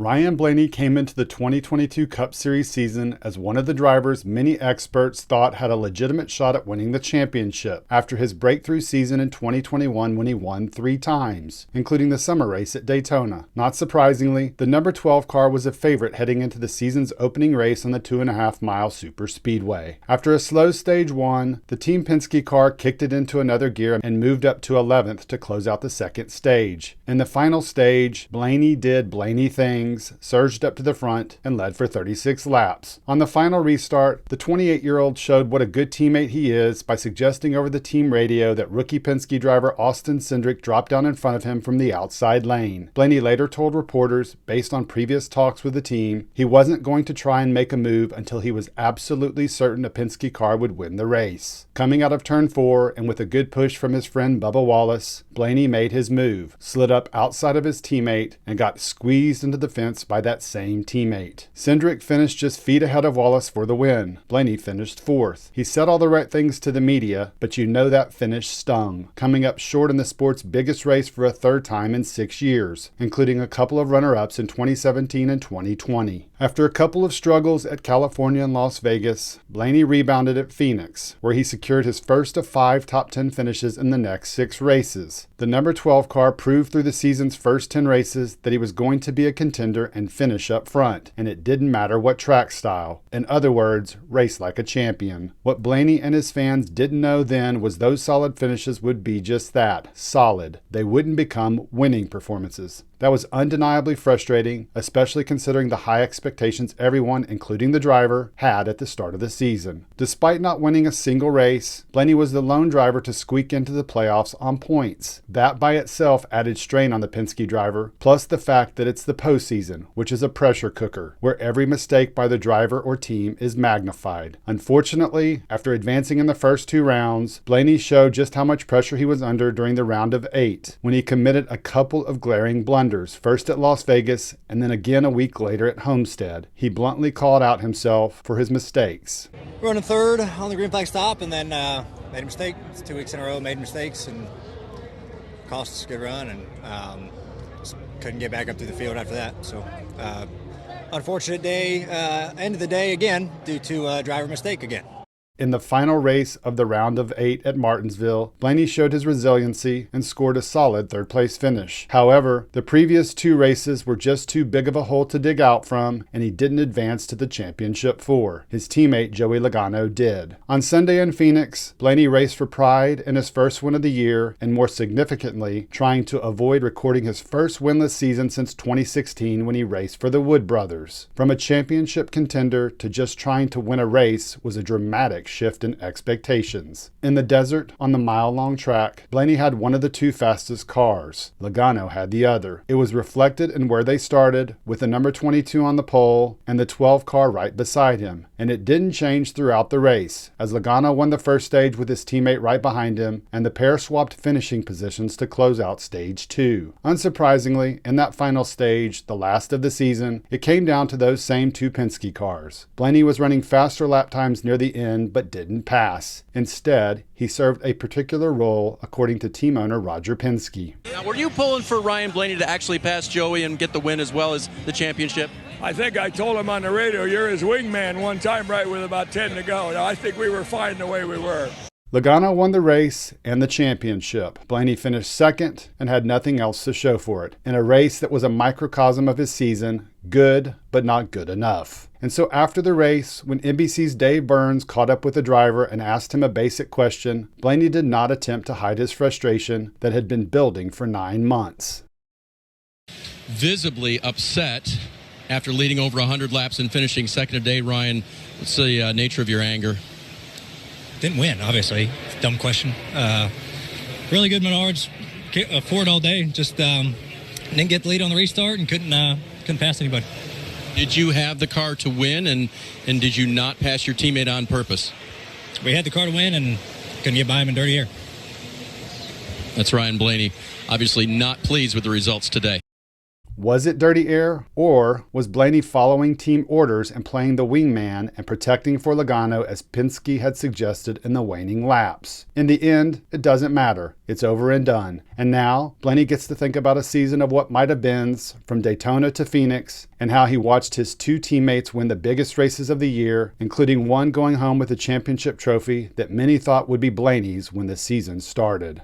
Ryan Blaney came into the 2022 Cup Series season as one of the drivers many experts thought had a legitimate shot at winning the championship after his breakthrough season in 2021 when he won 3 times, including the summer race at Daytona. Not surprisingly, the number 12 car was a favorite heading into the season's opening race on the 2.5-mile superspeedway. After a slow stage 1, the Team Penske car kicked it into another gear and moved up to 11th to close out the second stage. In the final stage, Blaney did Blaney things, surged up to the front, and led for 36 laps. On the final restart, the 28-year-old showed what a good teammate he is by suggesting over the team radio that rookie Penske driver Austin Cindric dropped down in front of him from the outside lane. Blaney later told reporters, based on previous talks with the team, he wasn't going to try and make a move until he was absolutely certain a Penske car would win the race. Coming out of turn 4 and with a good push from his friend Bubba Wallace, Blaney made his move, slid up outside of his teammate, and got squeezed into the fence by that same teammate. Cindric finished just feet ahead of Wallace for the win. Blaney finished 4th. He said all the right things to the media, but you know that finish stung, coming up short in the sport's biggest race for a 3rd time in 6 years, including a couple of runner-ups in 2017 and 2020. After a couple of struggles at California and Las Vegas, Blaney rebounded at Phoenix, where he secured his first of 5 top 10 finishes in the next 6 races. The number 12 car proved through the season's first 10 races that he was going to be a contender and finish up front, and it didn't matter what track style. In other words, race like a champion. What Blaney and his fans didn't know then was those solid finishes would be just that, solid. They wouldn't become winning performances. That was undeniably frustrating, especially considering the high expectations everyone, including the driver, had at the start of the season. Despite not winning a single race, Blaney was the lone driver to squeak into the playoffs on points. That by itself added strain on the Penske driver, plus the fact that it's the postseason, which is a pressure cooker, where every mistake by the driver or team is magnified. Unfortunately, after advancing in the first 2 rounds, Blaney showed just how much pressure he was under during the round of 8, when he committed a couple of glaring blunders. First at Las Vegas, and then again a week later at Homestead. He bluntly called out himself for his mistakes. Running 3rd on the green flag stop, and then made a mistake. It's 2 weeks in a row, made mistakes, and cost us a good run, and just couldn't get back up through the field after that. So, unfortunate day, end of the day again, due to driver mistake again. In the final race of the round of 8 at Martinsville, Blaney showed his resiliency and scored a solid 3rd-place finish. However, the previous 2 races were just too big of a hole to dig out from, and he didn't advance to the championship 4. His teammate Joey Logano did. On Sunday in Phoenix, Blaney raced for pride in his first win of the year, and more significantly, trying to avoid recording his first winless season since 2016 when he raced for the Wood brothers. From a championship contender to just trying to win a race was a dramatic shift in expectations. In the desert, on the mile-long track, Blaney had one of the 2 fastest cars. Logano had the other. It was reflected in where they started, with the number 22 on the pole and the 12 car right beside him. And it didn't change throughout the race, as Logano won the first stage with his teammate right behind him, and the pair swapped finishing positions to close out stage 2. Unsurprisingly, in that final stage, the last of the season, it came down to those same 2 Penske cars. Blaney was running faster lap times near the end, but didn't pass. Instead, he served a particular role, according to team owner Roger Penske. Now, were you pulling for Ryan Blaney to actually pass Joey and get the win as well as the championship? I think I told him on the radio, you're his wingman one time, right, with about 10 to go. Now, I think we were fine the way we were. Logano won the race and the championship. Blaney finished 2nd and had nothing else to show for it. In a race that was a microcosm of his season, good, but not good enough. And so after the race, when NBC's Dave Burns caught up with the driver and asked him a basic question, Blaney did not attempt to hide his frustration that had been building for 9 months. Visibly upset after leading over 100 laps and finishing 2nd today, Ryan. What's the nature of your anger? Didn't win, obviously. Dumb question. Really good Menards. Ford all day. Just didn't get the lead on the restart and couldn't pass anybody. Did you have the car to win, and did you not pass your teammate on purpose? We had the car to win and couldn't get by him in dirty air. That's Ryan Blaney, obviously not pleased with the results today. Was it dirty air, or was Blaney following team orders and playing the wingman and protecting for Logano as Penske had suggested in the waning laps? In the end, it doesn't matter. It's over and done. And now, Blaney gets to think about a season of what might have been, from Daytona to Phoenix, and how he watched his two teammates win the biggest races of the year, including one going home with a championship trophy that many thought would be Blaney's when the season started.